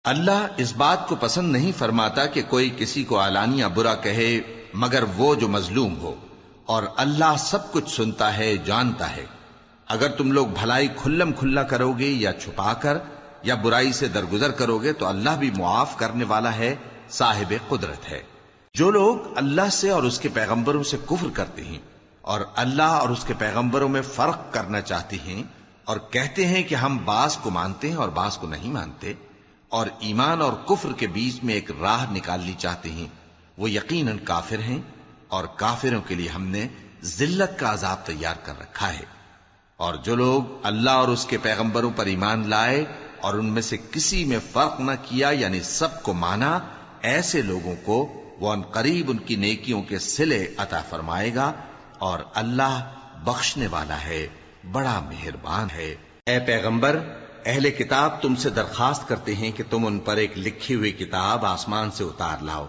اللہ اس بات کو پسند نہیں فرماتا کہ کوئی کسی کو علانیہ برا کہے مگر وہ جو مظلوم ہو، اور اللہ سب کچھ سنتا ہے، جانتا ہے۔ اگر تم لوگ بھلائی کھلم کھلا کرو گے یا چھپا کر یا برائی سے درگزر کرو گے تو اللہ بھی معاف کرنے والا ہے، صاحب قدرت ہے۔ جو لوگ اللہ سے اور اس کے پیغمبروں سے کفر کرتے ہیں اور اللہ اور اس کے پیغمبروں میں فرق کرنا چاہتے ہیں اور کہتے ہیں کہ ہم بعض کو مانتے ہیں اور بعض کو نہیں مانتے، اور ایمان اور کفر کے بیچ میں ایک راہ نکالنی چاہتے ہیں، وہ یقیناً کافر ہیں، اور کافروں کے لیے ہم نے ذلت کا عذاب تیار کر رکھا ہے۔ اور جو لوگ اللہ اور اس کے پیغمبروں پر ایمان لائے اور ان میں سے کسی میں فرق نہ کیا، یعنی سب کو مانا، ایسے لوگوں کو وہ ان قریب ان کی نیکیوں کے صلے عطا فرمائے گا، اور اللہ بخشنے والا ہے، بڑا مہربان ہے۔ اے پیغمبر، اہل کتاب تم سے درخواست کرتے ہیں کہ تم ان پر ایک لکھی ہوئی کتاب آسمان سے اتار لاؤ،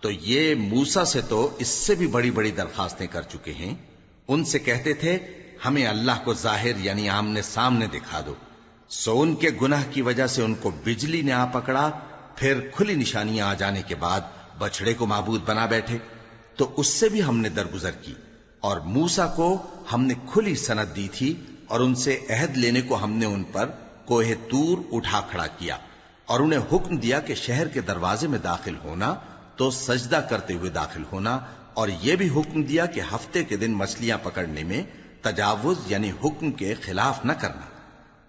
تو یہ موسیٰ سے تو اس سے بھی بڑی بڑی درخواستیں کر چکے ہیں۔ ان سے کہتے تھے ہمیں اللہ کو ظاہر یعنی آمنے سامنے دکھا دو، سو ان کے گناہ کی وجہ سے ان کو بجلی نے آ پکڑا، پھر کھلی نشانیاں آ جانے کے بعد بچڑے کو معبود بنا بیٹھے، تو اس سے بھی ہم نے درگزر کی۔ اور موسیٰ کو ہم نے کھلی سند دی تھی، اور ان سے عہد لینے کو ہم نے ان پر کوہ طور اٹھا کھڑا کیا، اور انہیں حکم دیا کہ شہر کے دروازے میں داخل ہونا تو سجدہ کرتے ہوئے داخل ہونا، اور یہ بھی حکم دیا کہ ہفتے کے دن مچھلیاں پکڑنے میں تجاوز یعنی حکم کے خلاف نہ کرنا۔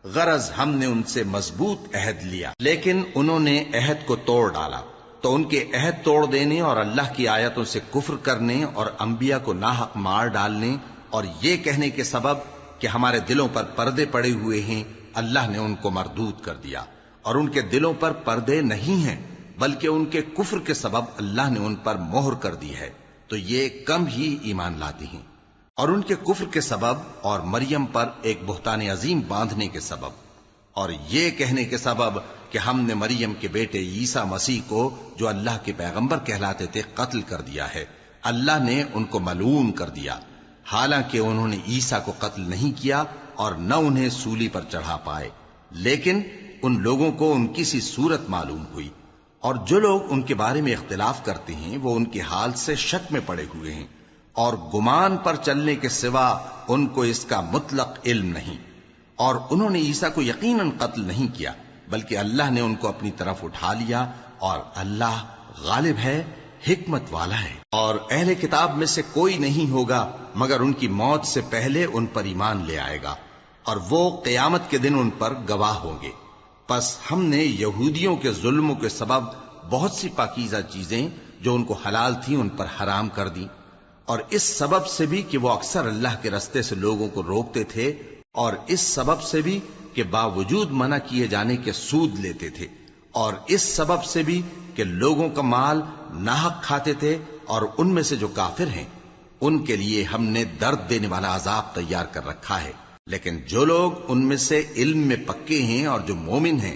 غرض ہم نے ان سے مضبوط عہد لیا، لیکن انہوں نے عہد کو توڑ ڈالا، تو ان کے عہد توڑ دینے اور اللہ کی آیتوں سے کفر کرنے اور انبیاء کو ناحق مار ڈالنے اور یہ کہنے کے سبب کہ ہمارے دلوں پر پردے پڑے ہوئے ہیں، اللہ نے ان کو مردود کر دیا۔ اور ان کے دلوں پر پردے نہیں ہیں، بلکہ ان کے کفر کے سبب اللہ نے ان پر مہر کر دی ہے، تو یہ کم ہی ایمان لاتے ہیں۔ اور ان کے کفر کے سبب اور مریم پر ایک بہتان عظیم باندھنے کے سبب اور یہ کہنے کے سبب کہ ہم نے مریم کے بیٹے عیسیٰ مسیح کو جو اللہ کے پیغمبر کہلاتے تھے قتل کر دیا ہے، اللہ نے ان کو ملعون کر دیا، حالانکہ انہوں نے عیسیٰ کو قتل نہیں کیا اور نہ انہیں سولی پر چڑھا پائے، لیکن ان لوگوں کو ان کی سی صورت معلوم ہوئی۔ اور جو لوگ ان کے بارے میں اختلاف کرتے ہیں وہ ان کے حال سے شک میں پڑے ہوئے ہیں، اور گمان پر چلنے کے سوا ان کو اس کا مطلق علم نہیں۔ اور انہوں نے عیسیٰ کو یقیناً قتل نہیں کیا، بلکہ اللہ نے ان کو اپنی طرف اٹھا لیا، اور اللہ غالب ہے، حکمت والا ہے۔ اور اہل کتاب میں سے کوئی نہیں ہوگا مگر ان کی موت سے پہلے ان پر ایمان لے آئے گا، اور وہ قیامت کے دن ان پر گواہ ہوں گے۔ پس ہم نے یہودیوں کے ظلموں کے سبب بہت سی پاکیزہ چیزیں جو ان کو حلال تھیں ان پر حرام کر دی، اور اس سبب سے بھی کہ وہ اکثر اللہ کے رستے سے لوگوں کو روکتے تھے، اور اس سبب سے بھی کہ باوجود منع کیے جانے کے سود لیتے تھے، اور اس سبب سے بھی کہ لوگوں کا مال ناحق کھاتے تھے، اور ان میں سے جو کافر ہیں ان کے لیے ہم نے درد دینے والا عذاب تیار کر رکھا ہے۔ لیکن جو لوگ ان میں سے علم میں پکے ہیں اور جو مومن ہیں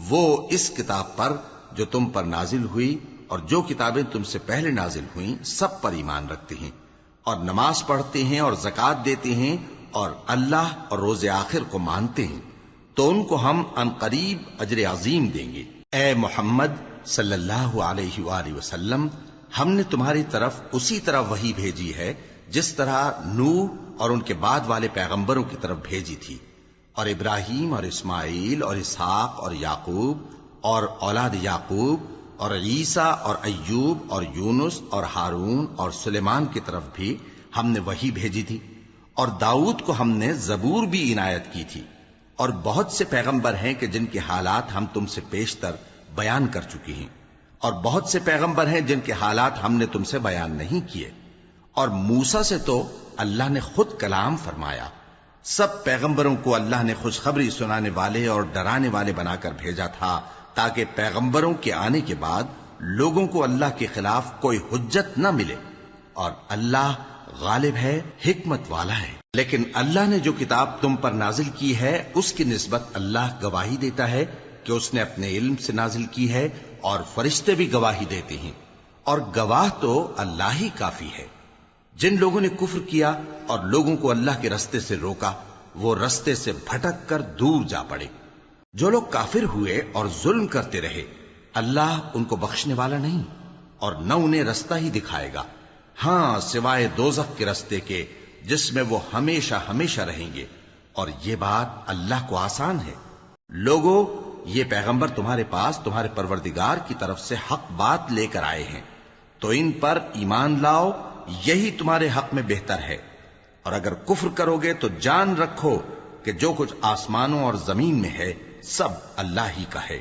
وہ اس کتاب پر جو تم پر نازل ہوئی اور جو کتابیں تم سے پہلے نازل ہوئیں سب پر ایمان رکھتے ہیں، اور نماز پڑھتے ہیں اور زکوٰۃ دیتے ہیں اور اللہ اور روز آخر کو مانتے ہیں، تو ان کو ہم عنقریب اجر عظیم دیں گے۔ اے محمد صلی اللہ علیہ وآلہ وسلم، ہم نے تمہاری طرف اسی طرح وحی بھیجی ہے جس طرح نوح اور ان کے بعد والے پیغمبروں کی طرف بھیجی تھی، اور ابراہیم اور اسماعیل اور اسحاق اور یعقوب اور اولاد یعقوب اور عیسیٰ اور ایوب اور یونس اور ہارون اور سلیمان کی طرف بھی ہم نے وحی بھیجی تھی، اور داؤد کو ہم نے زبور بھی عنایت کی تھی، اور بہت سے پیغمبر ہیں کہ جن کے حالات ہم تم سے پیشتر بیان کر چکے ہیں، اور بہت سے پیغمبر ہیں جن کے حالات ہم نے تم سے بیان نہیں کیے، اور موسیٰ سے تو اللہ نے خود کلام فرمایا۔ سب پیغمبروں کو اللہ نے خوشخبری سنانے والے اور ڈرانے والے بنا کر بھیجا تھا تاکہ پیغمبروں کے آنے کے بعد لوگوں کو اللہ کے خلاف کوئی حجت نہ ملے، اور اللہ غالب ہے، حکمت والا ہے۔ لیکن اللہ نے جو کتاب تم پر نازل کی ہے اس کی نسبت اللہ گواہی دیتا ہے کہ اس نے اپنے علم سے نازل کی ہے، اور فرشتے بھی گواہی دیتے ہیں، اور گواہ تو اللہ ہی کافی ہے۔ جن لوگوں نے کفر کیا اور لوگوں کو اللہ کے رستے سے روکا وہ رستے سے بھٹک کر دور جا پڑے۔ جو لوگ کافر ہوئے اور ظلم کرتے رہے اللہ ان کو بخشنے والا نہیں اور نہ انہیں رستہ ہی دکھائے گا، ہاں سوائے دوزخ کے رستے کے جس میں وہ ہمیشہ ہمیشہ رہیں گے، اور یہ بات اللہ کو آسان ہے۔ لوگو، یہ پیغمبر تمہارے پاس تمہارے پروردگار کی طرف سے حق بات لے کر آئے ہیں، تو ان پر ایمان لاؤ، یہی تمہارے حق میں بہتر ہے، اور اگر کفر کرو گے تو جان رکھو کہ جو کچھ آسمانوں اور زمین میں ہے سب اللہ ہی کا ہے،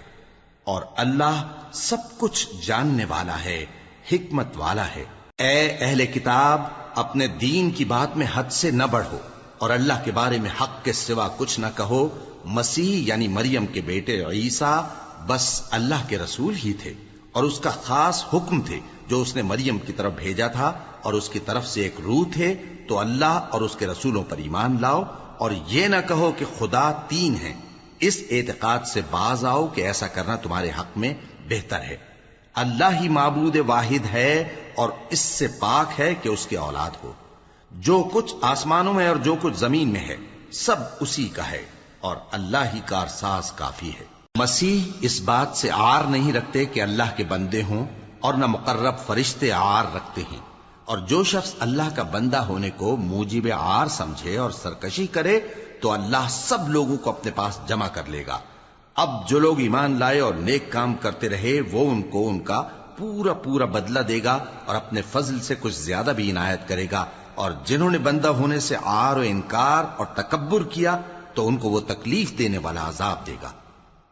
اور اللہ سب کچھ جاننے والا ہے، حکمت والا ہے۔ اے اہل کتاب، اپنے دین کی بات میں حد سے نہ بڑھو، اور اللہ کے بارے میں حق کے سوا کچھ نہ کہو۔ مسیح یعنی مریم کے بیٹے عیسیٰ بس اللہ کے رسول ہی تھے، اور اس کا خاص حکم تھے جو اس نے مریم کی طرف بھیجا تھا، اور اس کی طرف سے ایک روح تھے، تو اللہ اور اس کے رسولوں پر ایمان لاؤ، اور یہ نہ کہو کہ خدا تین ہیں۔ اس اعتقاد سے باز آؤ کہ ایسا کرنا تمہارے حق میں بہتر ہے۔ اللہ ہی معبود واحد ہے، اور اس سے پاک ہے کہ اس کی اولاد ہو۔ جو کچھ آسمانوں میں اور جو کچھ زمین میں ہے سب اسی کا ہے، اور اللہ ہی کارساز کافی ہے۔ مسیح اس بات سے عار نہیں رکھتے کہ اللہ کے بندے ہوں، اور نہ مقرب فرشتے عار رکھتے ہیں، اور جو شخص اللہ کا بندہ ہونے کو موجب عار سمجھے اور سرکشی کرے تو اللہ سب لوگوں کو اپنے پاس جمع کر لے گا۔ اب جو لوگ ایمان لائے اور نیک کام کرتے رہے وہ ان کو ان کا پورا پورا بدلہ دے گا، اور اپنے فضل سے کچھ زیادہ بھی عنایت کرے گا، اور جنہوں نے بندہ ہونے سے عار و انکار اور تکبر کیا تو ان کو وہ تکلیف دینے والا عذاب دے گا،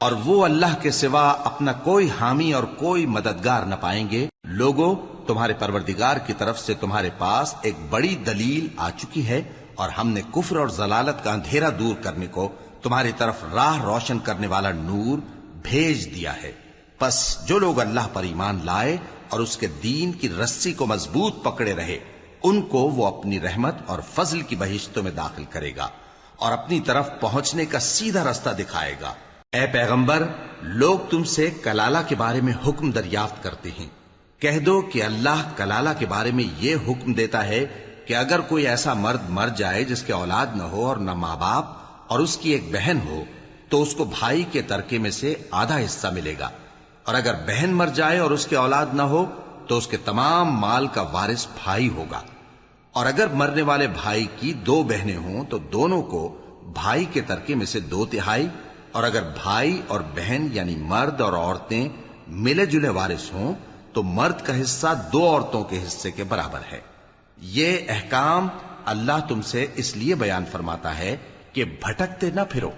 اور وہ اللہ کے سوا اپنا کوئی حامی اور کوئی مددگار نہ پائیں گے۔ لوگوں، تمہارے پروردگار کی طرف سے تمہارے پاس ایک بڑی دلیل آ چکی ہے، اور ہم نے کفر اور ضلالت کا اندھیرا دور کرنے کو تمہاری طرف راہ روشن کرنے والا نور بھیج دیا ہے۔ پس جو لوگ اللہ پر ایمان لائے اور اس کے دین کی رسی کو مضبوط پکڑے رہے، ان کو وہ اپنی رحمت اور فضل کی بہشتوں میں داخل کرے گا، اور اپنی طرف پہنچنے کا سیدھا رستہ دکھائے گا۔ اے پیغمبر، لوگ تم سے کلالہ کے بارے میں حکم دریافت کرتے ہیں، کہہ دو کہ اللہ کلالہ کے بارے میں یہ حکم دیتا ہے کہ اگر کوئی ایسا مرد مر جائے جس کے اولاد نہ ہو اور نہ ماں باپ، اور اس کی ایک بہن ہو، تو اس کو بھائی کے ترکے میں سے آدھا حصہ ملے گا، اور اگر بہن مر جائے اور اس کے اولاد نہ ہو تو اس کے تمام مال کا وارث بھائی ہوگا، اور اگر مرنے والے بھائی کی دو بہنیں ہوں تو دونوں کو بھائی کے ترکے میں سے 2/3، اور اگر بھائی اور بہن یعنی مرد اور عورتیں ملے جلے وارث ہوں تو مرد کا حصہ 2 عورتوں کے حصے کے برابر ہے۔ یہ احکام اللہ تم سے اس لیے بیان فرماتا ہے کہ بھٹکتے نہ پھرو،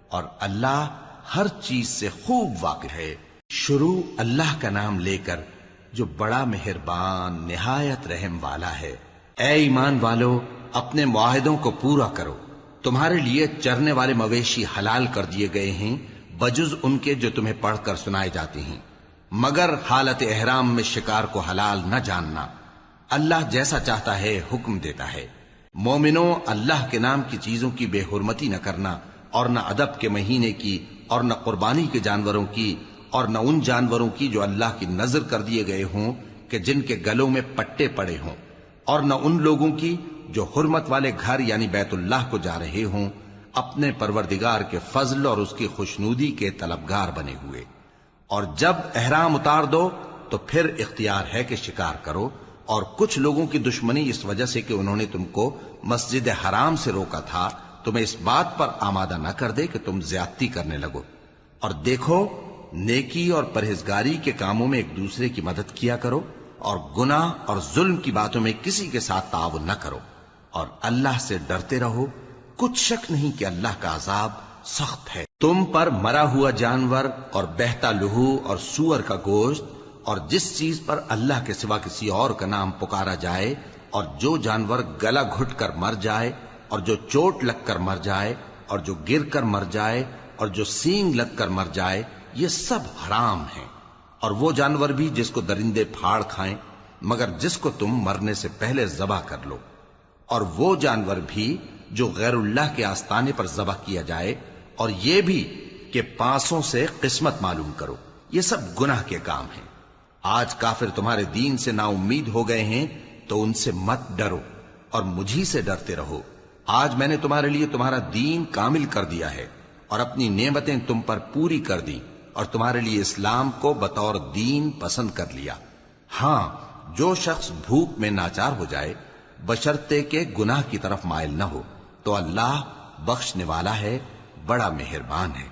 اور اللہ ہر چیز سے خوب واقف ہے۔ شروع اللہ کا نام لے کر جو بڑا مہربان نہایت رحم والا ہے۔ اے ایمان والو، اپنے معاہدوں کو پورا کرو۔ تمہارے لیے چرنے والے مویشی حلال کر دیے گئے ہیں بجز ان کے جو تمہیں پڑھ کر سنائے جاتے ہیں، مگر حالت احرام میں شکار کو حلال نہ جاننا۔ اللہ جیسا چاہتا ہے حکم دیتا ہے۔ مومنوں، اللہ کے نام کی چیزوں کی بے حرمتی نہ کرنا، اور نہ ادب کے مہینے کی، اور نہ قربانی کے جانوروں کی، اور نہ ان جانوروں کی جو اللہ کی نذر کر دیے گئے ہوں کہ جن کے گلوں میں پٹے پڑے ہوں، اور نہ ان لوگوں کی جو حرمت والے گھر یعنی بیت اللہ کو جا رہے ہوں، اپنے پروردگار کے فضل اور اس کی خوشنودی کے طلبگار بنے ہوئے۔ اور جب احرام اتار دو تو پھر اختیار ہے کہ شکار کرو، اور کچھ لوگوں کی دشمنی اس وجہ سے کہ انہوں نے تم کو مسجد حرام سے روکا تھا تمہیں اس بات پر آمادہ نہ کر دے کہ تم زیادتی کرنے لگو۔ اور دیکھو، نیکی اور پرہیزگاری کے کاموں میں ایک دوسرے کی مدد کیا کرو، اور گناہ اور ظلم کی باتوں میں کسی کے ساتھ تعاون نہ کرو، اور اللہ سے ڈرتے رہو۔ کچھ شک نہیں کہ اللہ کا عذاب سخت ہے۔ تم پر مرا ہوا جانور اور بہتا لہو اور سور کا گوشت، اور جس چیز پر اللہ کے سوا کسی اور کا نام پکارا جائے، اور جو جانور گلا گھٹ کر مر جائے، اور جو چوٹ لگ کر مر جائے، اور جو گر کر مر جائے، اور جو سینگ لگ کر مر جائے، یہ سب حرام ہیں۔ اور وہ جانور بھی جس کو درندے پھاڑ کھائیں، مگر جس کو تم مرنے سے پہلے ذبح کر لو، اور وہ جانور بھی جو غیر اللہ کے آستانے پر ذبح کیا جائے، اور یہ بھی کہ پانسوں سے قسمت معلوم کرو۔ یہ سب گناہ کے کام ہیں۔ آج کافر تمہارے دین سے نا امید ہو گئے ہیں تو ان سے مت ڈرو، اور مجھی سے ڈرتے رہو۔ آج میں نے تمہارے لیے تمہارا دین کامل کر دیا ہے، اور اپنی نعمتیں تم پر پوری کر دی اور تمہارے لیے اسلام کو بطور دین پسند کر لیا۔ ہاں، جو شخص بھوک میں ناچار ہو جائے بشرطے کہ گناہ کی طرف مائل نہ ہو تو اللہ بخشنے والا ہے، بڑا مہربان ہے۔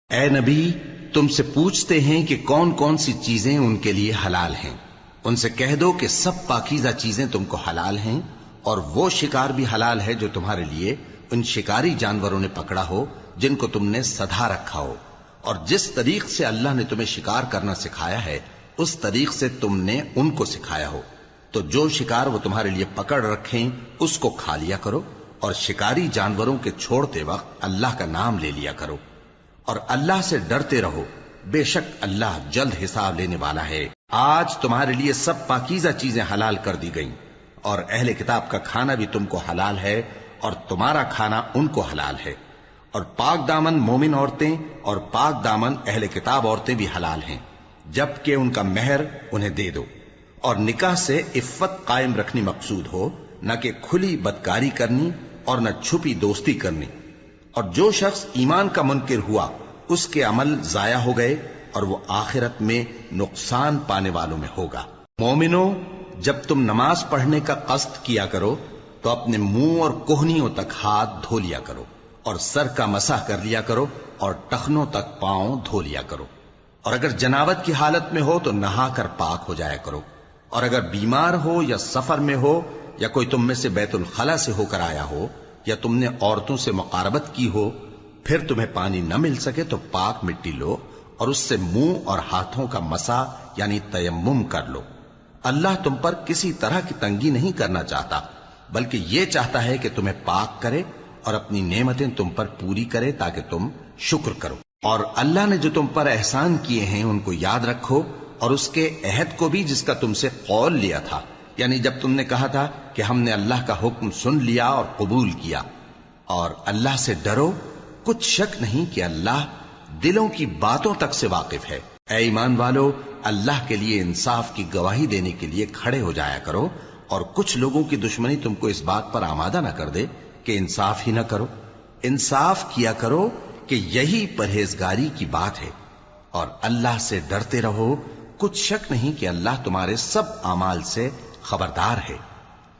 اے نبی، تم سے پوچھتے ہیں کہ کون کون سی چیزیں ان کے لیے حلال ہیں۔ ان سے کہہ دو کہ سب پاکیزہ چیزیں تم کو حلال ہیں، اور وہ شکار بھی حلال ہے جو تمہارے لیے ان شکاری جانوروں نے پکڑا ہو جن کو تم نے سدھا رکھا ہو، اور جس طریق سے اللہ نے تمہیں شکار کرنا سکھایا ہے اس طریق سے تم نے ان کو سکھایا ہو، تو جو شکار وہ تمہارے لیے پکڑ رکھیں اس کو کھا لیا کرو، اور شکاری جانوروں کے چھوڑتے وقت اللہ کا نام لے لیا کرو، اور اللہ سے ڈرتے رہو، بے شک اللہ جلد حساب لینے والا ہے۔ آج تمہارے لیے سب پاکیزہ چیزیں حلال کر دی گئیں، اور اہل کتاب کا کھانا بھی تم کو حلال ہے اور تمہارا کھانا ان کو حلال ہے، اور پاک دامن مومن عورتیں اور پاک دامن اہل کتاب عورتیں بھی حلال ہیں، جبکہ ان کا مہر انہیں دے دو، اور نکاح سے عفت قائم رکھنی مقصود ہو، نہ کہ کھلی بدکاری کرنی اور نہ چھپی دوستی کرنی۔ اور جو شخص ایمان کا منکر ہوا اس کے عمل ضائع ہو گئے اور وہ آخرت میں نقصان پانے والوں میں ہوگا۔ مومنو، جب تم نماز پڑھنے کا قصد کیا کرو تو اپنے منہ اور کوہنیوں تک ہاتھ دھو لیا کرو، اور سر کا مسح کر لیا کرو، اور ٹخنوں تک پاؤں دھو لیا کرو، اور اگر جنابت کی حالت میں ہو تو نہا کر پاک ہو جایا کرو، اور اگر بیمار ہو یا سفر میں ہو یا کوئی تم میں سے بیت الخلا سے ہو کر آیا ہو یا تم نے عورتوں سے مقاربت کی ہو، پھر تمہیں پانی نہ مل سکے تو پاک مٹی لو اور اس سے منہ اور ہاتھوں کا مسح یعنی تیمم کر لو۔ اللہ تم پر کسی طرح کی تنگی نہیں کرنا چاہتا، بلکہ یہ چاہتا ہے کہ تمہیں پاک کرے اور اپنی نعمتیں تم پر پوری کرے تاکہ تم شکر کرو۔ اور اللہ نے جو تم پر احسان کیے ہیں ان کو یاد رکھو، اور اس کے عہد کو بھی جس کا تم سے قول لیا تھا، یعنی جب تم نے کہا تھا کہ ہم نے اللہ کا حکم سن لیا اور قبول کیا، اور اللہ سے ڈرو، کچھ شک نہیں کہ اللہ دلوں کی باتوں تک سے واقف ہے۔ اے ایمان والو، اللہ کے لیے انصاف کی گواہی دینے کے لیے کھڑے ہو جایا کرو، اور کچھ لوگوں کی دشمنی تم کو اس بات پر آمادہ نہ کر دے کہ انصاف ہی نہ کرو۔ انصاف کیا کرو کہ یہی پرہیزگاری کی بات ہے، اور اللہ سے ڈرتے رہو، کچھ شک نہیں کہ اللہ تمہارے سب اعمال سے خبردار ہے۔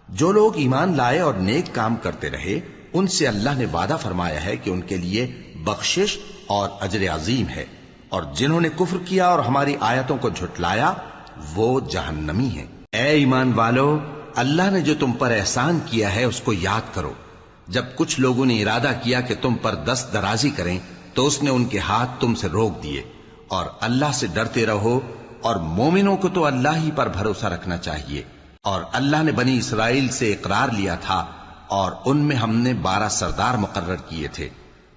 جو لوگ ایمان لائے اور نیک کام کرتے رہے ان سے اللہ نے وعدہ فرمایا ہے کہ ان کے لیے بخشش اور اجر عظیم ہے، اور جنہوں نے کفر کیا اور ہماری آیتوں کو جھٹلایا وہ جہنمی ہیں۔ اے ایمان والو، اللہ نے جو تم پر احسان کیا ہے اس کو یاد کرو۔ جب کچھ لوگوں نے ارادہ کیا کہ تم پر دست درازی کریں تو اس نے ان کے ہاتھ تم سے روک دیے، اور اللہ سے ڈرتے رہو، اور مومنوں کو تو اللہ ہی پر بھروسہ رکھنا چاہیے۔ اور اللہ نے بنی اسرائیل سے اقرار لیا تھا اور ان میں ہم نے 12 سردار مقرر کیے تھے،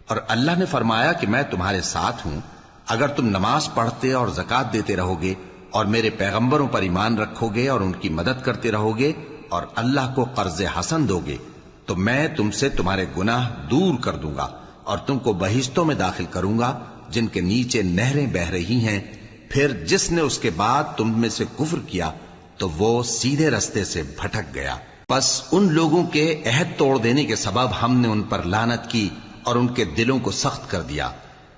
اور اللہ نے فرمایا کہ میں تمہارے ساتھ ہوں، اگر تم نماز پڑھتے اور زکوٰۃ دیتے رہو گے اور میرے پیغمبروں پر ایمان رکھو گے اور ان کی مدد کرتے رہو گے اور اللہ کو قرض حسن دو گے تو میں تم سے تمہارے گناہ دور کر دوں گا اور تم کو بہشتوں میں داخل کروں گا جن کے نیچے نہریں بہ رہی ہیں۔ پھر جس نے اس کے بعد تم میں سے کفر کیا تو وہ سیدھے رستے سے بھٹک گیا۔ پس ان لوگوں کے عہد توڑ دینے کے سبب ہم نے ان پر لعنت کی اور ان کے دلوں کو سخت کر دیا۔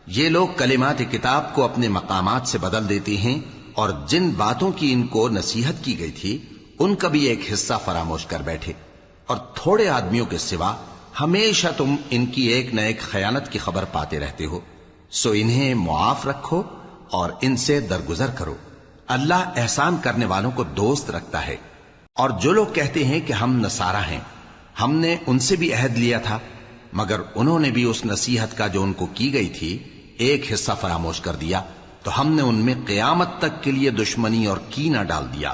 یہ لوگ کلمات کتاب کو اپنے مقامات سے بدل دیتے ہیں، اور جن باتوں کی ان کو نصیحت کی گئی تھی ان کا بھی ایک حصہ فراموش کر بیٹھے، اور تھوڑے آدمیوں کے سوا ہمیشہ تم ان کی ایک نہ ایک خیانت کی خبر پاتے رہتے ہو، سو انہیں معاف رکھو اور ان سے درگزر کرو۔ اللہ احسان کرنے والوں کو دوست رکھتا ہے۔ اور جو لوگ کہتے ہیں کہ ہم نصارہ ہیں، ہم نے ان سے بھی عہد لیا تھا، مگر انہوں نے بھی اس نصیحت کا جو ان کو کی گئی تھی ایک حصہ فراموش کر دیا، تو ہم نے ان میں قیامت تک کے لیے دشمنی اور کینہ ڈال دیا،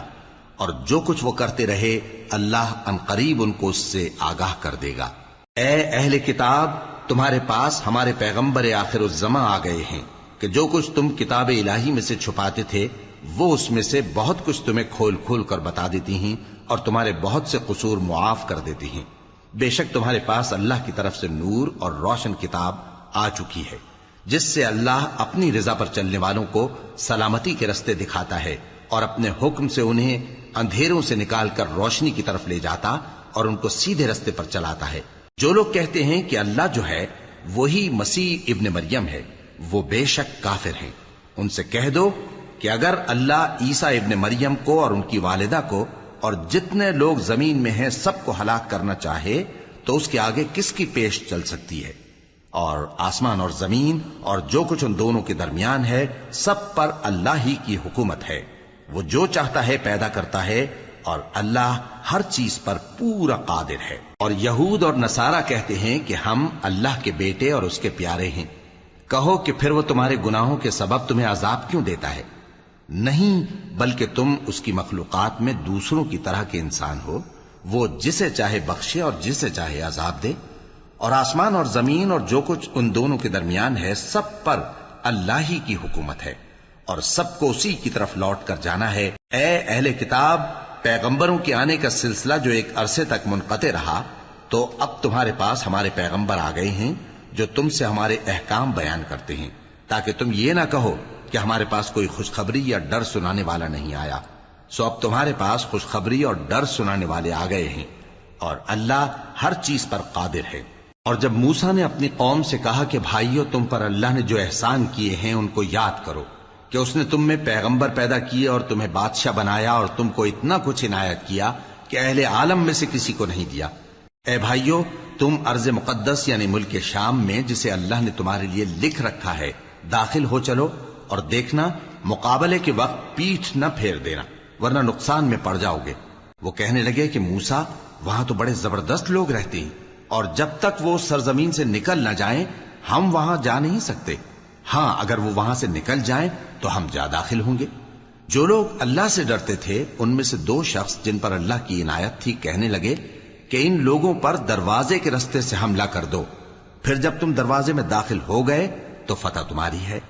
اور جو کچھ وہ کرتے رہے اللہ عنقریب ان کو اس سے آگاہ کر دے گا۔ اے اہل کتاب، تمہارے پاس ہمارے پیغمبر آخر الزماں آ گئے ہیں کہ جو کچھ تم کتاب الہی میں سے چھپاتے تھے وہ اس میں سے بہت کچھ تمہیں کھول کھول کر بتا دیتی ہیں اور تمہارے بہت سے قصور معاف کر دیتی ہیں۔ بے شک تمہارے پاس اللہ کی طرف سے نور اور روشن کتاب آ چکی ہے، جس سے اللہ اپنی رضا پر چلنے والوں کو سلامتی کے رستے دکھاتا ہے اور اپنے حکم سے انہیں اندھیروں سے نکال کر روشنی کی طرف لے جاتا اور ان کو سیدھے رستے پر چلاتا ہے۔ جو لوگ کہتے ہیں کہ اللہ جو ہے وہی مسیح ابن مریم ہے، وہ بے شک کافر ہیں۔ ان سے کہہ دو کہ اگر اللہ عیسیٰ ابن مریم کو اور ان کی والدہ کو اور جتنے لوگ زمین میں ہیں سب کو ہلاک کرنا چاہے تو اس کے آگے کس کی پیش چل سکتی ہے؟ اور آسمان اور زمین اور جو کچھ ان دونوں کے درمیان ہے سب پر اللہ ہی کی حکومت ہے۔ وہ جو چاہتا ہے پیدا کرتا ہے، اور اللہ ہر چیز پر پورا قادر ہے۔ اور یہود اور نصارہ کہتے ہیں کہ ہم اللہ کے بیٹے اور اس کے پیارے ہیں۔ کہو کہ پھر وہ تمہارے گناہوں کے سبب تمہیں عذاب کیوں دیتا ہے؟ نہیں، بلکہ تم اس کی مخلوقات میں دوسروں کی طرح کے انسان ہو، وہ جسے چاہے بخشے اور جسے چاہے عذاب دے۔ اور آسمان اور زمین اور جو کچھ ان دونوں کے درمیان ہے سب پر اللہ ہی کی حکومت ہے، اور سب کو اسی کی طرف لوٹ کر جانا ہے۔ اے اہل کتاب، پیغمبروں کے آنے کا سلسلہ جو ایک عرصے تک منقطع رہا، تو اب تمہارے پاس ہمارے پیغمبر آ گئے ہیں جو تم سے ہمارے احکام بیان کرتے ہیں، تاکہ تم یہ نہ کہو کہ ہمارے پاس کوئی خوشخبری یا ڈر سنانے والا نہیں آیا۔ سو اب تمہارے پاس خوشخبری اور ڈر سنانے والے آ گئے ہیں، اور اللہ ہر چیز پر قادر ہے۔ اور جب موسیٰ نے اپنی قوم سے کہا کہ بھائیو، تم پر اللہ نے جو احسان کیے ہیں ان کو یاد کرو، کہ اس نے تم میں پیغمبر پیدا کیے اور تمہیں بادشاہ بنایا اور تم کو اتنا کچھ عنایت کیا کہ اہل عالم میں سے کسی کو نہیں دیا۔ اے بھائیو، تم ارض مقدس یعنی ملک شام میں، جسے اللہ نے تمہارے لیے لکھ رکھا ہے، داخل ہو چلو، اور دیکھنا مقابلے کے وقت پیٹھ نہ پھیر دینا، ورنہ نقصان میں پڑ جاؤ گے۔ وہ کہنے لگے کہ موسیٰ، وہاں تو بڑے زبردست لوگ رہتے ہیں، اور جب تک وہ سرزمین سے نکل نہ جائیں ہم وہاں جا نہیں سکتے۔ ہاں، اگر وہ وہاں سے نکل جائیں تو ہم جا داخل ہوں گے۔ جو لوگ اللہ سے ڈرتے تھے ان میں سے دو شخص جن پر اللہ کی عنایت تھی کہنے لگے کہ ان لوگوں پر دروازے کے رستے سے حملہ کر دو، پھر جب تم دروازے میں داخل ہو گئے تو فتح تمہاری ہے،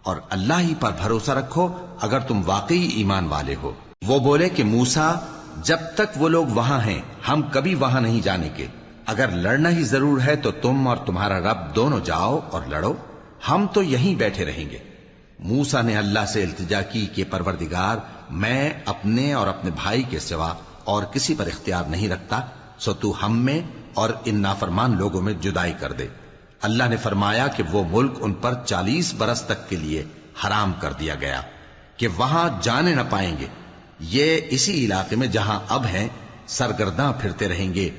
اور اللہ ہی پر بھروسہ رکھو اگر تم واقعی ایمان والے ہو۔ وہ بولے کہ موسیٰ، جب تک وہ لوگ وہاں ہیں ہم کبھی وہاں نہیں جانے کے، اگر لڑنا ہی ضرور ہے تو تم اور تمہارا رب دونوں جاؤ اور لڑو، ہم تو یہیں بیٹھے رہیں گے۔ موسیٰ نے اللہ سے التجا کی کہ پروردگار، میں اپنے اور اپنے بھائی کے سوا اور کسی پر اختیار نہیں رکھتا، سو تو ہم میں اور ان نافرمان لوگوں میں جدائی کر دے۔ اللہ نے فرمایا کہ وہ ملک ان پر 40 برس تک کے لیے حرام کر دیا گیا کہ وہاں جانے نہ پائیں گے۔ یہ اسی علاقے میں جہاں اب ہیں سرگرداں پھرتے رہیں گے،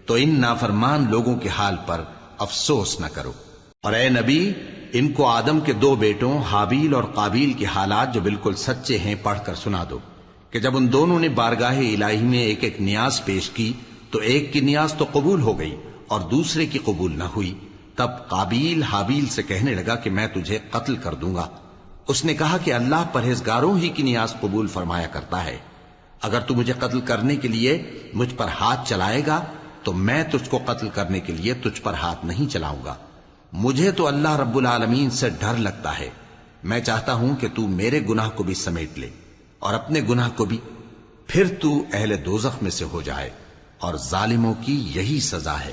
تو ان نافرمان لوگوں کے حال پر افسوس نہ کرو۔ اور اے نبی، ان کو آدم کے 2 بیٹوں حابیل اور قابیل کے حالات جو بالکل سچے ہیں پڑھ کر سنا دو، کہ جب ان دونوں نے بارگاہ الہی میں ایک ایک نیاز پیش کی تو ایک کی نیاز تو قبول ہو گئی اور دوسرے کی قبول نہ ہوئی۔ تب قابیل حابیل سے کہنے لگا کہ میں تجھے قتل کر دوں گا۔ اس نے کہا کہ اللہ پرہیزگاروں ہی کی نیاز قبول فرمایا کرتا ہے، اگر تو مجھے قتل کرنے کے لیے مجھ پر ہاتھ چلائے گا تو میں تجھ کو قتل کرنے کے لیے تجھ پر ہاتھ نہیں چلاؤں گا۔ مجھے تو اللہ رب العالمین سے ڈر لگتا ہے، میں چاہتا ہوں کہ تو میرے گناہ کو بھی سمیٹ لے اور اپنے گناہ کو بھی، پھر تو اہل دوزخ میں سے ہو جائے، اور ظالموں کی یہی سزا ہے۔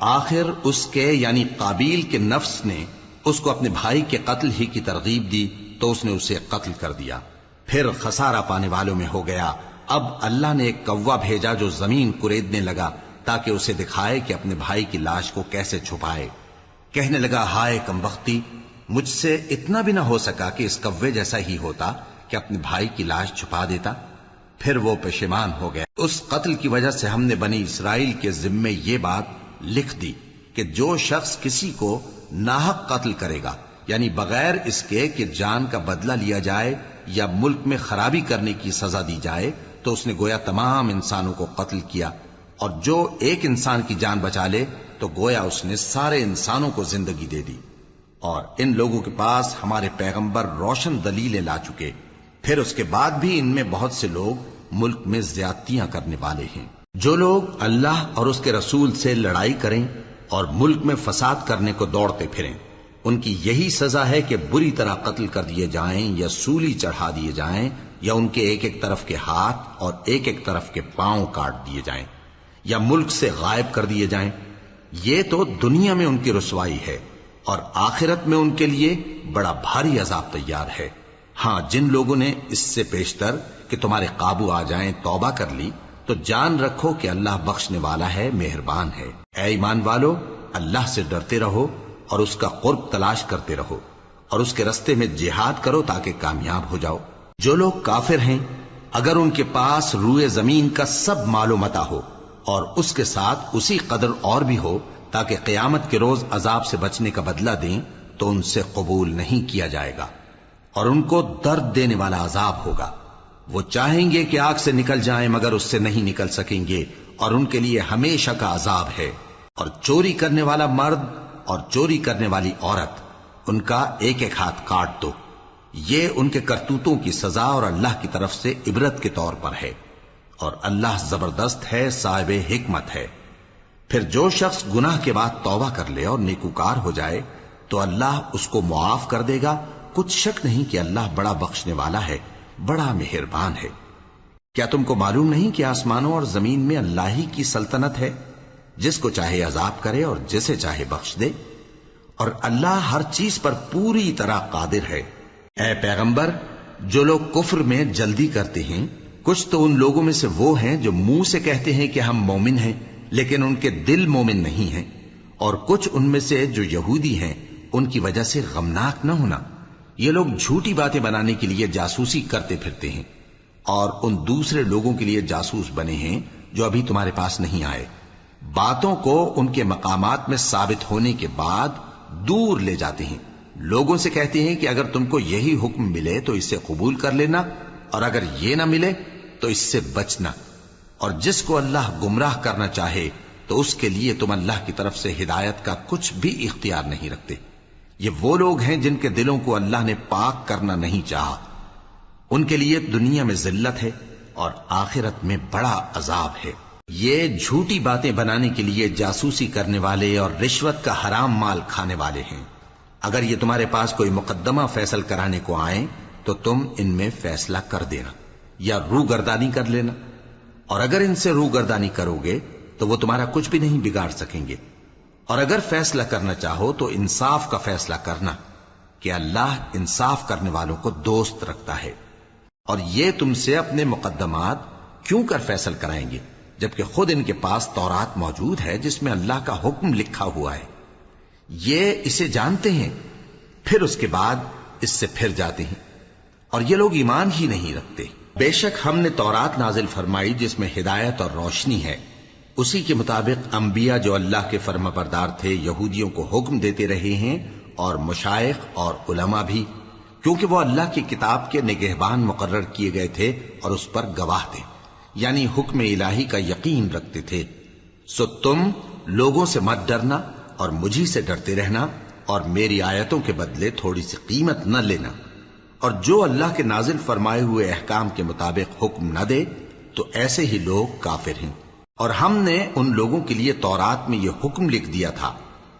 آخر اس کے یعنی قابیل کے نفس نے اس کو اپنے بھائی کے قتل ہی کی ترغیب دی تو اس نے اسے قتل کر دیا، پھر خسارہ پانے والوں میں ہو گیا۔ اب اللہ نے ایک کوا بھیجا جو زمین کریدنے لگا تاکہ اسے دکھائے کہ اپنے بھائی کی لاش کو کیسے چھپائے۔ کہنے لگا، ہائے کمبختی، مجھ سے اتنا بھی نہ ہو سکا کہ اس کوے جیسا ہی ہوتا کہ اپنے بھائی کی لاش چھپا دیتا۔ پھر وہ پشیمان ہو گیا۔ اس قتل کی وجہ سے ہم نے بنی اسرائیل کے ذمے یہ بات لکھ دی کہ جو شخص کسی کو ناحق قتل کرے گا، یعنی بغیر اس کے کہ جان کا بدلہ لیا جائے یا ملک میں خرابی کرنے کی سزا دی جائے، تو اس نے گویا تمام انسانوں کو قتل کیا، اور جو ایک انسان کی جان بچا لے تو گویا اس نے سارے انسانوں کو زندگی دے دی۔ اور ان لوگوں کے پاس ہمارے پیغمبر روشن دلیلیں لا چکے، پھر اس کے بعد بھی ان میں بہت سے لوگ ملک میں زیادتیاں کرنے والے ہیں۔ جو لوگ اللہ اور اس کے رسول سے لڑائی کریں اور ملک میں فساد کرنے کو دوڑتے پھریں، ان کی یہی سزا ہے کہ بری طرح قتل کر دیے جائیں یا سولی چڑھا دیے جائیں، یا ان کے ایک ایک طرف کے ہاتھ اور ایک ایک طرف کے پاؤں کاٹ دیے جائیں، یا ملک سے غائب کر دیے جائیں۔ یہ تو دنیا میں ان کی رسوائی ہے، اور آخرت میں ان کے لیے بڑا بھاری عذاب تیار ہے۔ ہاں، جن لوگوں نے اس سے پیشتر کہ تمہارے قابو آ جائیں توبہ کر لی تو جان رکھو کہ اللہ بخشنے والا ہے، مہربان ہے۔ اے ایمان والو، اللہ سے ڈرتے رہو اور اس کا قرب تلاش کرتے رہو اور اس کے رستے میں جہاد کرو تاکہ کامیاب ہو جاؤ۔ جو لوگ کافر ہیں اگر ان کے پاس روئے زمین کا سب مال و متاع ہو اور اس کے ساتھ اسی قدر اور بھی ہو تاکہ قیامت کے روز عذاب سے بچنے کا بدلہ دیں تو ان سے قبول نہیں کیا جائے گا اور ان کو درد دینے والا عذاب ہوگا۔ وہ چاہیں گے کہ آگ سے نکل جائیں مگر اس سے نہیں نکل سکیں گے اور ان کے لیے ہمیشہ کا عذاب ہے۔ اور چوری کرنے والا مرد اور چوری کرنے والی عورت ان کا ایک ایک ہاتھ کاٹ دو، یہ ان کے کرتوتوں کی سزا اور اللہ کی طرف سے عبرت کے طور پر ہے، اور اللہ زبردست ہے، صاحب حکمت ہے۔ پھر جو شخص گناہ کے بعد توبہ کر لے اور نیکوکار ہو جائے تو اللہ اس کو معاف کر دے گا، کچھ شک نہیں کہ اللہ بڑا بخشنے والا ہے، بڑا مہربان ہے۔ کیا تم کو معلوم نہیں کہ آسمانوں اور زمین میں اللہ ہی کی سلطنت ہے، جس کو چاہے عذاب کرے اور جسے چاہے بخش دے، اور اللہ ہر چیز پر پوری طرح قادر ہے۔ اے پیغمبر، جو لوگ کفر میں جلدی کرتے ہیں کچھ تو ان لوگوں میں سے وہ ہیں جو منہ سے کہتے ہیں کہ ہم مومن ہیں لیکن ان کے دل مومن نہیں ہیں، اور کچھ ان میں سے جو یہودی ہیں ان کی وجہ سے غمناک نہ ہونا۔ یہ لوگ جھوٹی باتیں بنانے کے لیے جاسوسی کرتے پھرتے ہیں اور ان دوسرے لوگوں کے لیے جاسوس بنے ہیں جو ابھی تمہارے پاس نہیں آئے، باتوں کو ان کے مقامات میں ثابت ہونے کے بعد دور لے جاتے ہیں، لوگوں سے کہتے ہیں کہ اگر تم کو یہی حکم ملے تو اسے قبول کر لینا اور اگر یہ نہ ملے تو اس سے بچنا، اور جس کو اللہ گمراہ کرنا چاہے تو اس کے لیے تم اللہ کی طرف سے ہدایت کا کچھ بھی اختیار نہیں رکھتے۔ یہ وہ لوگ ہیں جن کے دلوں کو اللہ نے پاک کرنا نہیں چاہا، ان کے لیے دنیا میں ذلت ہے اور آخرت میں بڑا عذاب ہے۔ یہ جھوٹی باتیں بنانے کے لیے جاسوسی کرنے والے اور رشوت کا حرام مال کھانے والے ہیں۔ اگر یہ تمہارے پاس کوئی مقدمہ فیصل کرانے کو آئیں تو تم ان میں فیصلہ کر دینا یا روگردانی کر لینا، اور اگر ان سے روگردانی کرو گے تو وہ تمہارا کچھ بھی نہیں بگاڑ سکیں گے، اور اگر فیصلہ کرنا چاہو تو انصاف کا فیصلہ کرنا کہ اللہ انصاف کرنے والوں کو دوست رکھتا ہے۔ اور یہ تم سے اپنے مقدمات کیوں کر فیصل کرائیں گے جبکہ خود ان کے پاس تورات موجود ہے جس میں اللہ کا حکم لکھا ہوا ہے، یہ اسے جانتے ہیں پھر اس کے بعد اس سے پھر جاتے ہیں، اور یہ لوگ ایمان ہی نہیں رکھتے۔ بے شک ہم نے تورات نازل فرمائی جس میں ہدایت اور روشنی ہے، اسی کے مطابق انبیاء جو اللہ کے فرما بردار تھے یہودیوں کو حکم دیتے رہے ہیں، اور مشائخ اور علماء بھی، کیونکہ وہ اللہ کی کتاب کے نگہبان مقرر کیے گئے تھے اور اس پر گواہ تھے، یعنی حکم الہی کا یقین رکھتے تھے۔ سو تم لوگوں سے مت ڈرنا اور مجھی سے ڈرتے رہنا، اور میری آیتوں کے بدلے تھوڑی سی قیمت نہ لینا، اور جو اللہ کے نازل فرمائے ہوئے احکام کے مطابق حکم نہ دے تو ایسے ہی لوگ کافر ہیں۔ اور ہم نے ان لوگوں کے لیے تورات میں یہ حکم لکھ دیا تھا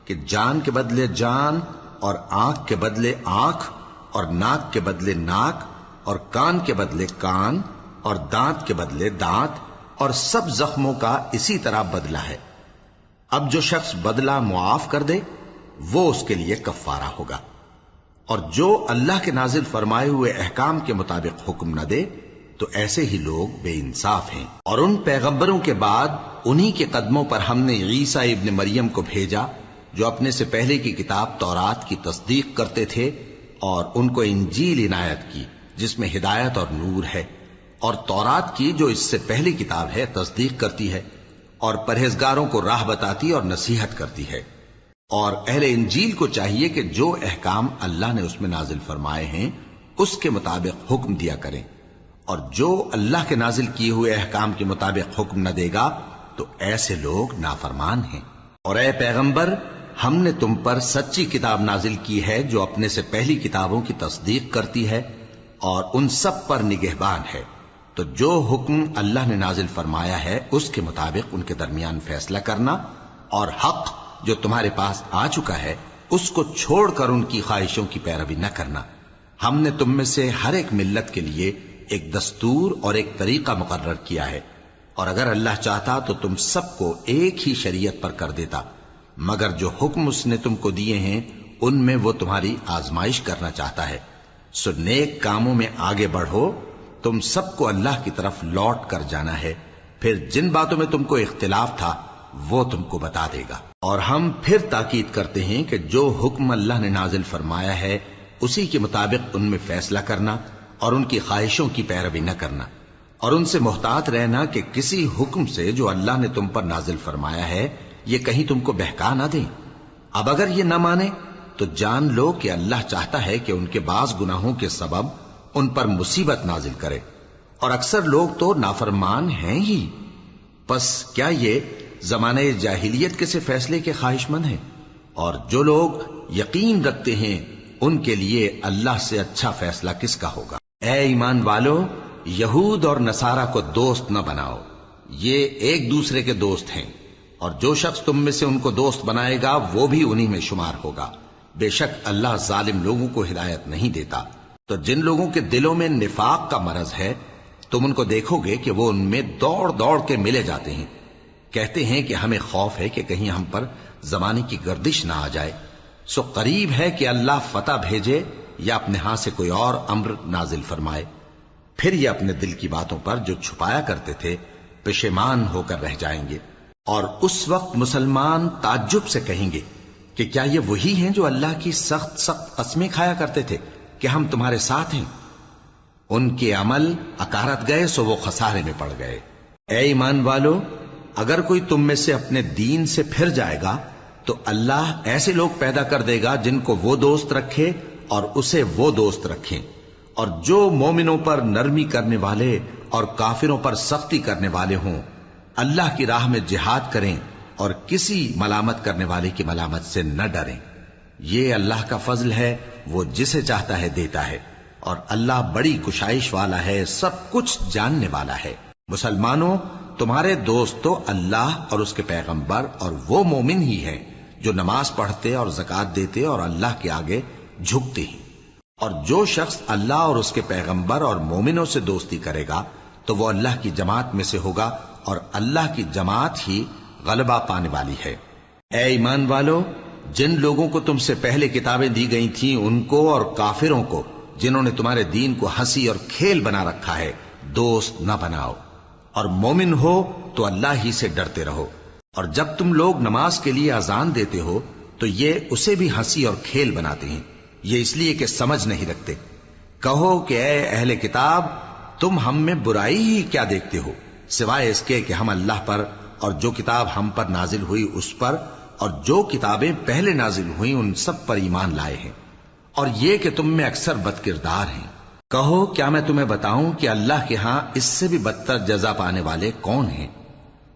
کہ جان کے بدلے جان، اور آنکھ کے بدلے آنکھ، اور ناک کے بدلے ناک، اور کان کے بدلے کان، اور دانت کے بدلے دانت، اور سب زخموں کا اسی طرح بدلہ ہے۔ اب جو شخص بدلہ معاف کر دے وہ اس کے لیے کفارہ ہوگا، اور جو اللہ کے نازل فرمائے ہوئے احکام کے مطابق حکم نہ دے تو ایسے ہی لوگ بے انصاف ہیں۔ اور ان پیغمبروں کے بعد انہی کے قدموں پر ہم نے عیسیٰ ابن مریم کو بھیجا جو اپنے سے پہلے کی کتاب تورات کی تصدیق کرتے تھے، اور ان کو انجیل عنایت کی جس میں ہدایت اور نور ہے، اور تورات کی جو اس سے پہلی کتاب ہے تصدیق کرتی ہے اور پرہیزگاروں کو راہ بتاتی اور نصیحت کرتی ہے۔ اور اہل انجیل کو چاہیے کہ جو احکام اللہ نے اس میں نازل فرمائے ہیں اس کے مطابق حکم دیا کریں، اور جو اللہ کے نازل کیے ہوئے احکام کے مطابق حکم نہ دے گا تو ایسے لوگ نافرمان ہیں۔ اور اے پیغمبر، ہم نے تم پر سچی کتاب نازل کی ہے جو اپنے سے پہلی کتابوں کی تصدیق کرتی ہے اور ان سب پر نگہبان ہے، تو جو حکم اللہ نے نازل فرمایا ہے اس کے مطابق ان کے درمیان فیصلہ کرنا، اور حق جو تمہارے پاس آ چکا ہے اس کو چھوڑ کر ان کی خواہشوں کی پیروی نہ کرنا۔ ہم نے تم میں سے ہر ایک ملت کے لیے ایک دستور اور ایک طریقہ مقرر کیا ہے، اور اگر اللہ چاہتا تو تم سب کو ایک ہی شریعت پر کر دیتا، مگر جو حکم اس نے تم کو دیے ہیں ان میں وہ تمہاری آزمائش کرنا چاہتا ہے۔ سو نیک کاموں میں آگے بڑھو، تم سب کو اللہ کی طرف لوٹ کر جانا ہے۔ پھر جن باتوں میں تم کو اختلاف تھا وہ تم کو بتا دے گا۔ اور ہم پھر تاکید کرتے ہیں کہ جو حکم اللہ نے نازل فرمایا ہے اسی کے مطابق ان میں فیصلہ کرنا اور ان کی خواہشوں کی پیروی نہ کرنا، اور ان سے محتاط رہنا کہ کسی حکم سے جو اللہ نے تم پر نازل فرمایا ہے یہ کہیں تم کو بہکا نہ دیں۔ اب اگر یہ نہ مانے تو جان لو کہ اللہ چاہتا ہے کہ ان کے بعض گناہوں کے سبب ان پر مصیبت نازل کرے، اور اکثر لوگ تو نافرمان ہیں ہی۔ پس کیا یہ زمانہ جاہلیت کے سے فیصلے کے خواہش مند ہیں؟ اور جو لوگ یقین رکھتے ہیں ان کے لیے اللہ سے اچھا فیصلہ کس کا ہوگا؟ اے ایمان والو، یہود اور نصارہ کو دوست نہ بناؤ، یہ ایک دوسرے کے دوست ہیں، اور جو شخص تم میں سے ان کو دوست بنائے گا وہ بھی انہی میں شمار ہوگا۔ بے شک اللہ ظالم لوگوں کو ہدایت نہیں دیتا۔ تو جن لوگوں کے دلوں میں نفاق کا مرض ہے تم ان کو دیکھو گے کہ وہ ان میں دوڑ دوڑ کے ملے جاتے ہیں، کہتے ہیں کہ ہمیں خوف ہے کہ کہیں ہم پر زمانے کی گردش نہ آ جائے، سو قریب ہے کہ اللہ فتح بھیجے یا اپنے ہاں سے کوئی اور امر نازل فرمائے، پھر یہ اپنے دل کی باتوں پر جو چھپایا کرتے تھے پشیمان ہو کر رہ جائیں گے۔ اور اس وقت مسلمان تعجب سے کہیں گے کہ کیا یہ وہی ہیں جو اللہ کی سخت سخت قسمیں کھایا کرتے تھے کہ ہم تمہارے ساتھ ہیں؟ ان کے عمل اکارت گئے سو وہ خسارے میں پڑ گئے۔ اے ایمان والو، اگر کوئی تم میں سے اپنے دین سے پھر جائے گا تو اللہ ایسے لوگ پیدا کر دے گا جن کو وہ دوست رکھے اور اسے وہ دوست رکھیں، اور جو مومنوں پر نرمی کرنے والے اور کافروں پر سختی کرنے والے ہوں، اللہ کی راہ میں جہاد کریں اور کسی ملامت کرنے والے کی ملامت سے نہ ڈریں۔ یہ اللہ کا فضل ہے، وہ جسے چاہتا ہے دیتا ہے، اور اللہ بڑی کشائش والا ہے، سب کچھ جاننے والا ہے۔ مسلمانوں، تمہارے دوست تو اللہ اور اس کے پیغمبر اور وہ مومن ہی ہیں جو نماز پڑھتے اور زکوٰۃ دیتے اور اللہ کے آگے جھکتے ہیں۔ اور جو شخص اللہ اور اس کے پیغمبر اور مومنوں سے دوستی کرے گا تو وہ اللہ کی جماعت میں سے ہوگا، اور اللہ کی جماعت ہی غلبہ پانے والی ہے۔ اے ایمان والو، جن لوگوں کو تم سے پہلے کتابیں دی گئی تھیں ان کو اور کافروں کو جنہوں نے تمہارے دین کو ہنسی اور کھیل بنا رکھا ہے دوست نہ بناؤ، اور مومن ہو تو اللہ ہی سے ڈرتے رہو۔ اور جب تم لوگ نماز کے لیے اذان دیتے ہو تو یہ اسے بھی ہنسی اور کھیل بناتے ہیں، یہ اس لیے کہ سمجھ نہیں رکھتے۔ کہو کہ اے اہل کتاب، تم ہم میں برائی ہی کیا دیکھتے ہو، سوائے اس کے کہ ہم اللہ پر اور جو کتاب ہم پر نازل ہوئی اس پر اور جو کتابیں پہلے نازل ہوئیں ان سب پر ایمان لائے ہیں، اور یہ کہ تم میں اکثر بد کردار ہیں۔ کہو کیا میں تمہیں بتاؤں کہ اللہ کے ہاں اس سے بھی بدتر جزا پانے والے کون ہیں؟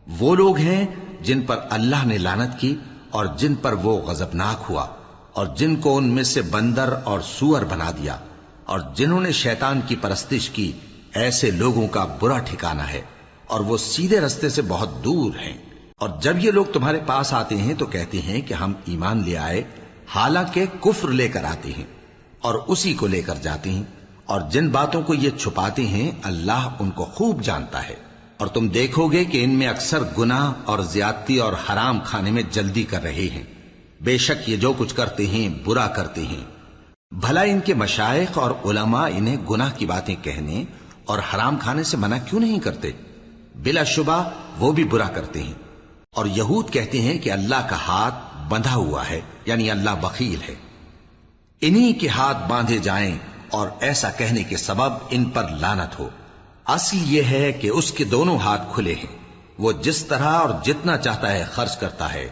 وہ لوگ ہیں جن پر اللہ نے لعنت کی اور جن پر وہ غضبناک ہوا، اور جن کو ان میں سے بندر اور سور بنا دیا، اور جنہوں نے شیطان کی پرستش کی، ایسے لوگوں کا برا ٹھکانہ ہے، اور وہ سیدھے رستے سے بہت دور ہیں۔ اور جب یہ لوگ تمہارے پاس آتے ہیں تو کہتے ہیں کہ ہم ایمان لے آئے، حالانکہ کفر لے کر آتے ہیں اور اسی کو لے کر جاتے ہیں، اور جن باتوں کو یہ چھپاتے ہیں اللہ ان کو خوب جانتا ہے۔ اور تم دیکھو گے کہ ان میں اکثر گناہ اور زیادتی اور حرام کھانے میں جلدی کر رہے ہیں، بے شک یہ جو کچھ کرتے ہیں برا کرتے ہیں۔ بھلا ان کے مشائخ اور علماء انہیں گناہ کی باتیں کہنے اور حرام کھانے سے منع کیوں نہیں کرتے؟ بلا شبہ وہ بھی برا کرتے ہیں۔ اور یہود کہتے ہیں کہ اللہ کا ہاتھ بندھا ہوا ہے، یعنی اللہ بخیل ہے، انہی کے ہاتھ باندھے جائیں، اور ایسا کہنے کے سبب ان پر لعنت ہو۔ اصل یہ ہے کہ اس کے دونوں ہاتھ کھلے ہیں، وہ جس طرح اور جتنا چاہتا ہے خرچ کرتا ہے۔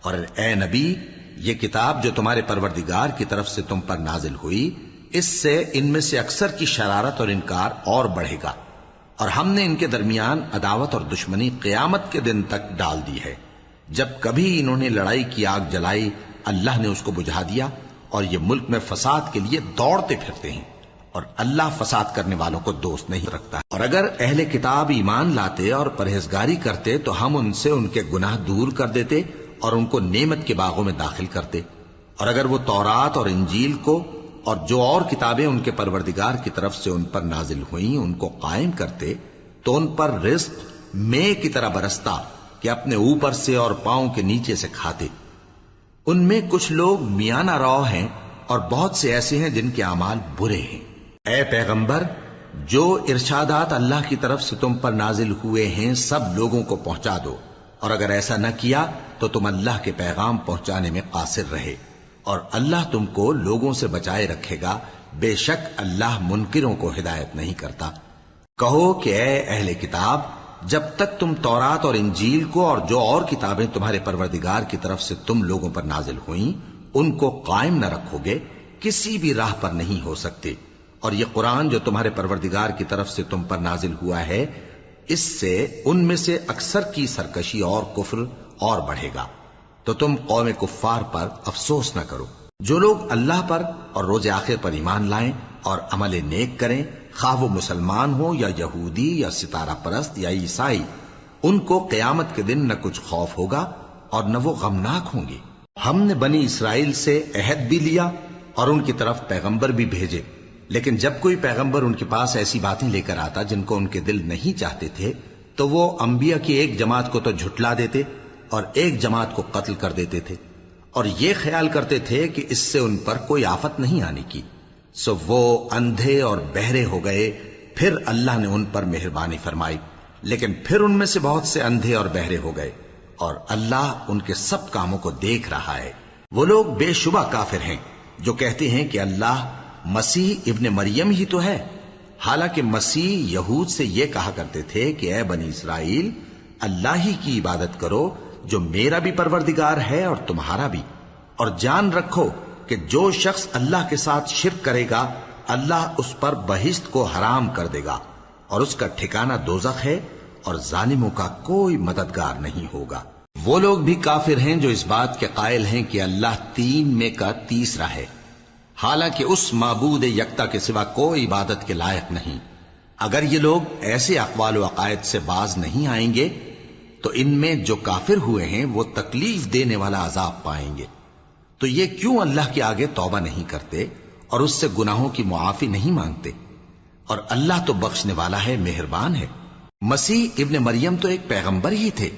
اور اے نبی، یہ کتاب جو تمہارے پروردگار کی طرف سے تم پر نازل ہوئی، اس سے ان میں سے اکثر کی شرارت اور انکار اور بڑھے گا، اور ہم نے ان کے درمیان عداوت اور دشمنی قیامت کے دن تک ڈال دی ہے۔ جب کبھی انہوں نے لڑائی کی آگ جلائی اللہ نے اس کو بجھا دیا، اور یہ ملک میں فساد کے لیے دوڑتے پھرتے ہیں، اور اللہ فساد کرنے والوں کو دوست نہیں رکھتا۔ اور اگر اہل کتاب ایمان لاتے اور پرہیزگاری کرتے تو ہم ان سے ان کے گناہ دور کر دیتے اور ان کو نعمت کے باغوں میں داخل کرتے۔ اور اگر وہ تورات اور انجیل کو اور جو اور کتابیں ان کے پروردگار کی طرف سے ان پر نازل ہوئیں ان کو قائم کرتے تو ان پر رزق مے کی طرح برستا کہ اپنے اوپر سے اور پاؤں کے نیچے سے کھاتے۔ ان میں کچھ لوگ میانہ رو ہیں اور بہت سے ایسے ہیں جن کے اعمال برے ہیں۔ اے پیغمبر، جو ارشادات اللہ کی طرف سے تم پر نازل ہوئے ہیں سب لوگوں کو پہنچا دو، اور اگر ایسا نہ کیا تو تم اللہ کے پیغام پہنچانے میں قاصر رہے، اور اللہ تم کو لوگوں سے بچائے رکھے گا، بے شک اللہ منکروں کو ہدایت نہیں کرتا۔ کہو کہ اے اہل کتاب، جب تک تم تورات اور انجیل کو اور جو اور کتابیں تمہارے پروردگار کی طرف سے تم لوگوں پر نازل ہوئیں ان کو قائم نہ رکھو گے، کسی بھی راہ پر نہیں ہو سکتے۔ اور یہ قرآن جو تمہارے پروردگار کی طرف سے تم پر نازل ہوا ہے، اس سے ان میں سے اکثر کی سرکشی اور کفر اور بڑھے گا، تو تم قوم کفار پر افسوس نہ کرو۔ جو لوگ اللہ پر اور روز آخر پر ایمان لائیں اور عمل نیک کریں، خواہ وہ مسلمان ہو یا یہودی یا ستارہ پرست یا عیسائی، ان کو قیامت کے دن نہ کچھ خوف ہوگا اور نہ وہ غمناک ہوں گے۔ ہم نے بنی اسرائیل سے عہد بھی لیا اور ان کی طرف پیغمبر بھی بھیجے، لیکن جب کوئی پیغمبر ان کے پاس ایسی باتیں لے کر آتا جن کو ان کے دل نہیں چاہتے تھے تو وہ انبیاء کی ایک جماعت کو تو جھٹلا دیتے اور ایک جماعت کو قتل کر دیتے تھے، اور یہ خیال کرتے تھے کہ اس سے ان پر کوئی آفت نہیں آنے کی، سو وہ اندھے اور بہرے ہو گئے۔ پھر اللہ نے ان پر مہربانی فرمائی، لیکن پھر ان میں سے بہت سے اندھے اور بہرے ہو گئے، اور اللہ ان کے سب کاموں کو دیکھ رہا ہے۔ وہ لوگ بے شبہ کافر ہیں جو کہتے ہیں کہ اللہ مسیح ابن مریم ہی تو ہے، حالانکہ مسیح یہود سے یہ کہا کرتے تھے کہ اے بنی اسرائیل، اللہ ہی کی عبادت کرو جو میرا بھی پروردگار ہے اور تمہارا بھی، اور جان رکھو کہ جو شخص اللہ کے ساتھ شرک کرے گا اللہ اس پر بہشت کو حرام کر دے گا، اور اس کا ٹھکانہ دوزخ ہے، اور ظالموں کا کوئی مددگار نہیں ہوگا۔ وہ لوگ بھی کافر ہیں جو اس بات کے قائل ہیں کہ اللہ تین میں کا تیسرا ہے، حالانکہ اس معبود یکتا کے سوا کوئی عبادت کے لائق نہیں۔ اگر یہ لوگ ایسے اقوال و عقائد سے باز نہیں آئیں گے تو ان میں جو کافر ہوئے ہیں وہ تکلیف دینے والا عذاب پائیں گے۔ تو یہ کیوں اللہ کے آگے توبہ نہیں کرتے اور اس سے گناہوں کی معافی نہیں مانگتے؟ اور اللہ تو بخشنے والا ہے، مہربان ہے۔ مسیح ابن مریم تو ایک پیغمبر ہی تھے،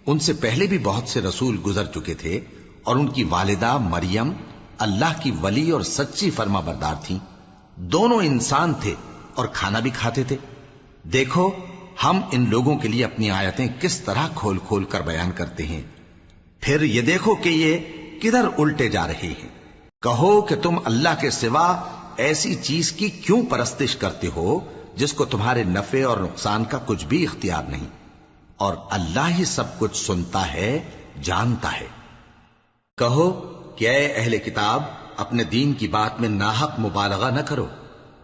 ان سے پہلے بھی بہت سے رسول گزر چکے تھے، اور ان کی والدہ مریم اللہ کی ولی اور سچی فرما بردار تھیں، دونوں انسان تھے اور کھانا بھی کھاتے تھے۔ دیکھو ہم ان لوگوں کے لیے اپنی آیتیں کس طرح کھول کھول کر بیان کرتے ہیں، پھر یہ دیکھو کہ یہ کدھر الٹے جا رہے ہیں۔ کہو کہ تم اللہ کے سوا ایسی چیز کی کیوں پرستش کرتے ہو جس کو تمہارے نفع اور نقصان کا کچھ بھی اختیار نہیں، اور اللہ ہی سب کچھ سنتا ہے، جانتا ہے۔ کہو کہ اے اہل کتاب، اپنے دین کی بات میں ناحق مبالغہ نہ کرو،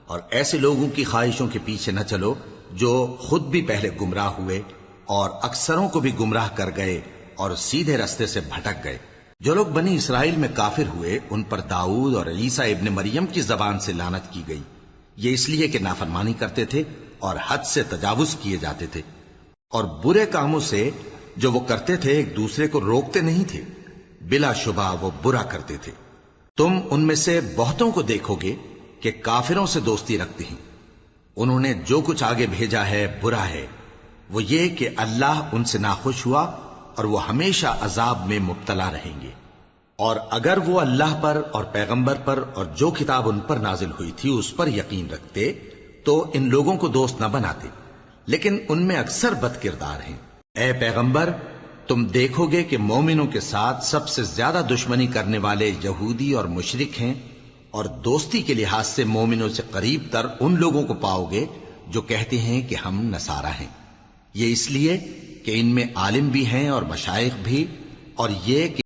اور ایسے لوگوں کی خواہشوں کے پیچھے نہ چلو جو خود بھی پہلے گمراہ ہوئے اور اکثروں کو بھی گمراہ کر گئے اور سیدھے رستے سے بھٹک گئے۔ جو لوگ بنی اسرائیل میں کافر ہوئے ان پر داؤد اور عیسیٰ ابن مریم کی زبان سے لعنت کی گئی، یہ اس لیے کہ نافرمانی کرتے تھے اور حد سے تجاوز کیے جاتے تھے، اور برے کاموں سے جو وہ کرتے تھے ایک دوسرے کو روکتے نہیں تھے، بلا شبہ وہ برا کرتے تھے۔ تم ان میں سے بہتوں کو دیکھو گے کہ کافروں سے دوستی رکھتے ہیں، انہوں نے جو کچھ آگے بھیجا ہے برا ہے، وہ یہ کہ اللہ ان سے ناخوش ہوا اور وہ ہمیشہ عذاب میں مبتلا رہیں گے۔ اور اگر وہ اللہ پر اور پیغمبر پر اور جو کتاب ان پر نازل ہوئی تھی اس پر یقین رکھتے تو ان لوگوں کو دوست نہ بناتے، لیکن ان میں اکثر بد کردار ہیں۔ اے پیغمبر، تم دیکھو گے کہ مومنوں کے ساتھ سب سے زیادہ دشمنی کرنے والے یہودی اور مشرک ہیں، اور دوستی کے لحاظ سے مومنوں سے قریب تر ان لوگوں کو پاؤ گے جو کہتے ہیں کہ ہم نصارہ ہیں۔ یہ اس لیے کہ ان میں عالم بھی ہیں اور مشائخ بھی، اور یہ کہ